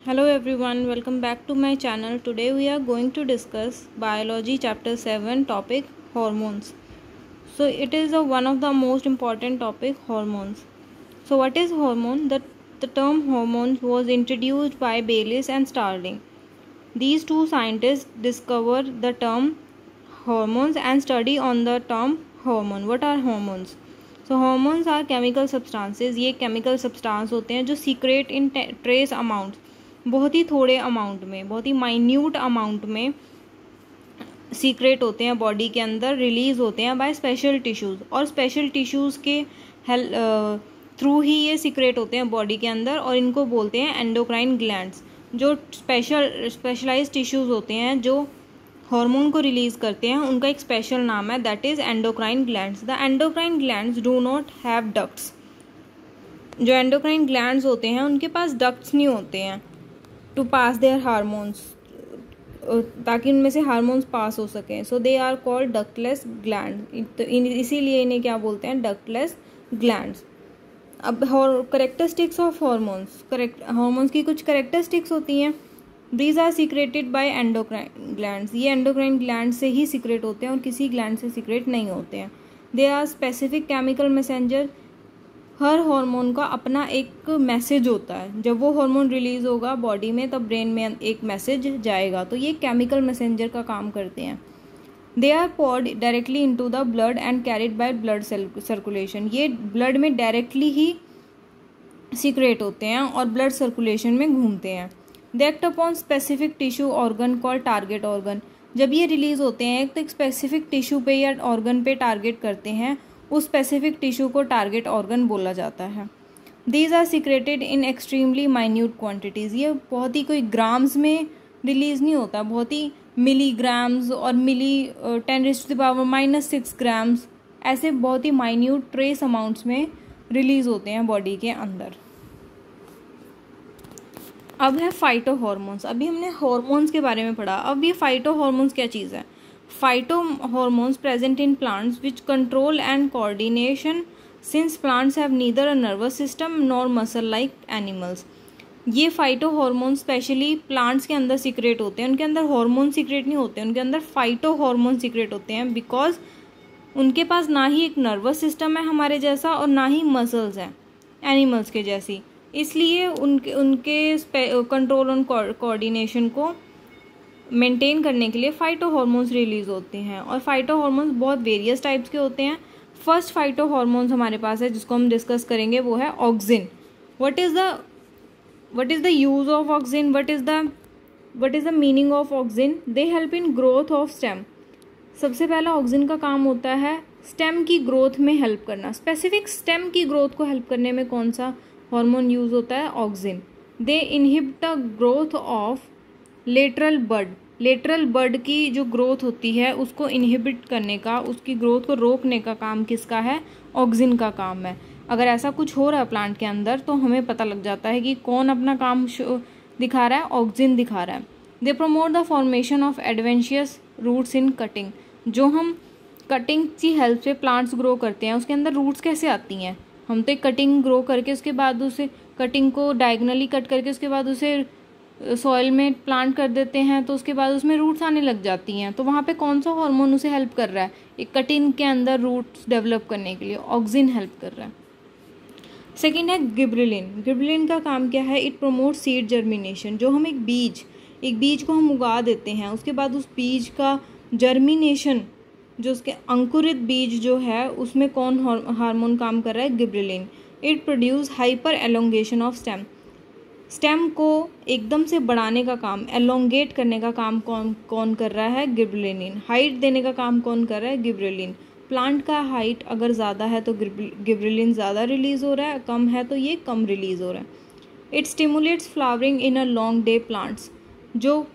Hello everyone, welcome back to my channel. Today we are going to discuss biology chapter 7 topic hormones. So it is one of the most important topic, hormones. So what is hormone? The term hormones was introduced by Bayliss and Starling. These two scientists discovered the term hormones and study on the term hormone. What are hormones? So hormones are chemical substances. ये chemical substance होते हैं जो secrete in trace amounts, बहुत ही थोड़े amount में, बहुत ही minute amount में secret होते हैं बॉडी के अंदर, रिलीज होते हैं बाय स्पेशल टिश्यूज़, और स्पेशल टिश्यूज़ के थ्रू ही ये सीक्रेट होते हैं बॉडी के अंदर, और इनको बोलते हैं एंडोक्राइन ग्लैंड्स। जो स्पेशलाइज्ड टिश्यूज़ होते हैं जो हार्मोन को रिलीज़ करते हैं, उनका एक स्पेशल नाम है, that is endocrine glands. The endocrine glands do not have ducts. जो एंडोक्राइन ग्लैंड्स होते हैं उनके पास डक्ट्स नहीं होते हैं टू पास देयर हार्मोन्स, ताकि उनमें से हार्मोन्स पास हो सकें। So they are called ductless gland. तो इसीलिए इन्हें क्या बोलते हैं? Ductless glands. अब करेक्टरिस्टिक्स ऑफ हार्मोन्स, हार्मोन्स की कुछ करेक्टरिस्टिक्स होती हैं। These are secreted by endocrine glands. ये एंडोक्राइन ग्लैंड से ही सीक्रेट होते हैं और किसी ग्लैंड से सीक्रेट नहीं होते हैं। They are specific chemical messenger. हर हार्मोन का अपना एक मैसेज होता है। जब वो हार्मोन रिलीज होगा बॉडी में तब ब्रेन में एक मैसेज जाएगा, तो ये केमिकल मैसेंजर का काम करते हैं। They are poured directly into the blood and carried by blood circulation. ये ब्लड में डायरेक्टली ही सीक्रेट होते हैं और ब्लड सर्कुलेशन में घूमते हैं। They act upon specific tissue organ called target organ. जब ये रिलीज होते हैं तो एक स्पेसिफिक टिश्यू पे या ऑर्गन पे टारगेट करते हैं, उस स्पेसिफिक टिश्यू को टारगेट ऑर्गन बोला जाता है। These are secreted in extremely minute quantities. ये बहुत ही कोई ग्राम्स में रिलीज़ नहीं होता, बहुत ही मिलीग्राम्स और 10⁻⁻⁻6 ग्राम्स, ऐसे बहुत ही माइन्यूट ट्रेस अमाउंट्स में रिलीज़ होते हैं बॉडी के अंदर। अब है फाइटो हॉर्मोन्स। अभी हमने हॉर्मोन्स के बारे में पढ़ा, अब ये फाइटो हॉर्मोन्स क्या चीज़ है? Phytohormones present in plants which control and coordination since plants have neither a nervous system nor muscle like animals. ये फाइटो हॉर्मोन स्पेशली प्लांट्स के अंदर सीक्रेट होते हैं। उनके अंदर हार्मोन सीक्रेट नहीं होते, उनके अंदर फाइटो हॉर्मोन सीक्रेट होते हैं, बिकॉज उनके पास ना ही एक नर्वस सिस्टम है हमारे जैसा और ना ही मसल्स हैं एनिमल्स के जैसी। इसलिए उनके कंट्रोल और कोऑर्डिनेशन को मेंटेन करने के लिए फाइटो हॉर्मोन्स रिलीज होते हैं। और फाइटो हॉर्मोन्स बहुत वेरियस टाइप्स के होते हैं। फर्स्ट फाइटो हॉर्मोन्स हमारे पास है जिसको हम डिस्कस करेंगे, वो है auxin. What is the use of auxin? What is the meaning of auxin? They help in growth of stem. सबसे पहला ऑक्सिन का काम होता है स्टेम की ग्रोथ में हेल्प करना। स्पेसिफिक स्टेम की ग्रोथ को हेल्प करने में कौन सा हार्मोन यूज होता है? Auxin. They inhibit the growth of lateral bud. Lateral bud की जो ग्रोथ होती है उसको इनहिबिट करने का, उसकी ग्रोथ को रोकने का काम किसका है? ऑक्सिन का काम है। अगर ऐसा कुछ हो रहा है प्लांट के अंदर तो हमें पता लग जाता है कि कौन अपना काम दिखा रहा है? ऑक्सिन दिखा रहा है। They promote the formation of adventitious roots in cutting. जो हम कटिंग की हेल्प से प्लांट्स ग्रो करते हैं, उसके अंदर रूट्स कैसे आती हैं? हम तो एक कटिंग ग्रो करके उसके बाद उसे कटिंग को डायगनली कट करके उसके बाद उसे सॉइल में प्लांट कर देते हैं, तो उसके बाद उसमें रूट्स आने लग जाती हैं। तो वहाँ पे कौन सा हार्मोन उसे हेल्प कर रहा है? एक कटिंग के अंदर रूट्स डेवलप करने के लिए ऑक्सिन हेल्प कर रहा है। सेकेंड है गिबरेलिन। गिबरेलिन का काम क्या है? It promote seed germination. जो हम एक बीज को हम उगा देते हैं, उसके बाद उस बीज का जर्मिनेशन, जो उसके अंकुरित बीज जो है, उसमें कौन हार्मोन काम कर रहा है? Gibberellin. It produce hyper elongation of stem. Stem को एकदम से बढ़ाने का काम, एलोंगेट करने का काम कौन कर रहा है? गिबरेलिन। हाइट देने का काम कौन कर रहा है? गिबरेलिन। प्लांट का हाइट अगर ज़्यादा है तो गिबरेलिन ज़्यादा रिलीज हो रहा है, कम है तो ये कम रिलीज हो रहा है। It stimulates flowering in a long day plants. जो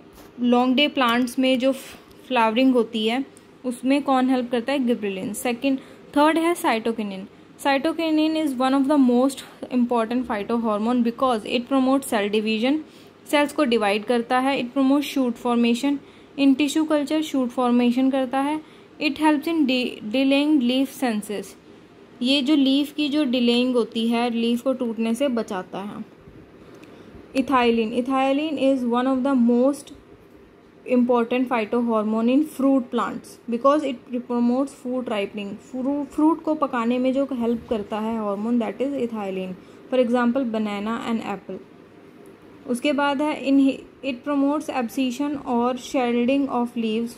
लॉन्ग डे प्लांट्स में जो फ्लावरिंग होती है उसमें कौन हेल्प करता है? गिबरेलिन। थर्ड है cytokinin. Cytokinin is one of the most important phyto hormone because it promote cell division. Cells को डिवाइड करता है। It promote shoot formation in tissue culture, shoot formation करता है। It helps in delaying leaf senescence. ये जो leaf की जो delaying होती है, लीफ को टूटने से बचाता है। Ethylene is one of the most important phytohormone in fruit plants because it promotes fruit ripening. Fruit को पकाने में जो हेल्प करता है hormone, that is ethylene. For example banana and Apple. उसके बाद है इट प्रमोट्स एब्सीशन और shielding of leaves,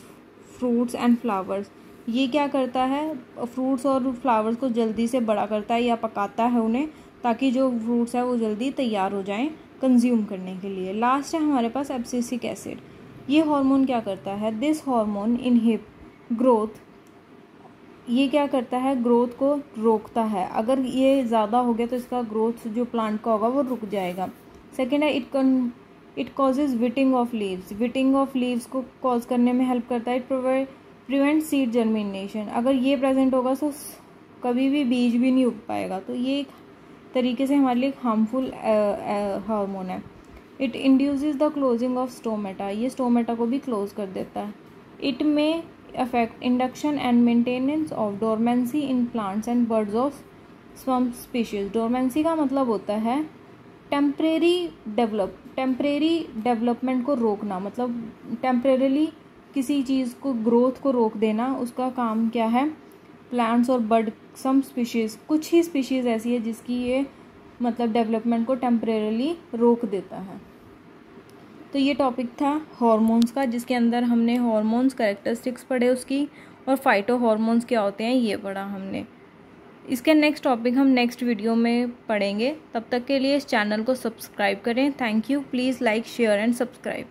fruits and flowers. ये क्या करता है, फ्रूट्स और फ्लावर्स को जल्दी से बड़ा करता है या पकाता है उन्हें, ताकि जो फ्रूट्स है वो जल्दी तैयार हो जाएं कंज्यूम करने के लिए. लास्ट है हमारे पास एब्सिसिक एसिड. ये हार्मोन क्या करता है, दिस हार्मोन इनहिब ग्रोथ. ये क्या करता है, ग्रोथ को रोकता है. अगर ये ज़्यादा हो गया तो इसका ग्रोथ जो प्लांट का होगा वो रुक जाएगा. सेकेंड है it causes wilting of leaves. Wilting of leaves को कॉज करने में हेल्प करता है. It prevent seed germination. अगर ये प्रेजेंट होगा तो कभी भी बीज भी नहीं उग पाएगा. तो ये एक तरीके से हमारे लिए हार्मफुल हार्मोन है. It induces the closing of stomata. ये स्टोमेटा को भी क्लोज कर देता है. It may affect induction and maintenance of dormancy in plants and birds of some species. Dormancy का मतलब होता है टेम्परेरी डेवलपमेंट को रोकना, मतलब टेम्परेरीली किसी चीज़ को ग्रोथ को रोक देना. उसका काम क्या है, प्लांट्स और बर्ड सम स्पीशीज़, कुछ ही स्पीशीज़ ऐसी है जिसकी ये मतलब डेवलपमेंट को टेम्परेरीली रोक देता है. तो ये टॉपिक था हार्मोन्स का, जिसके अंदर हमने हार्मोन्स कैरेक्टरिस्टिक्स पढ़े उसकी, और फाइटो हार्मोन्स क्या होते हैं ये पढ़ा हमने. इसके नेक्स्ट टॉपिक हम नेक्स्ट वीडियो में पढ़ेंगे. तब तक के लिए इस चैनल को सब्सक्राइब करें. Thank you. Please like, share and subscribe.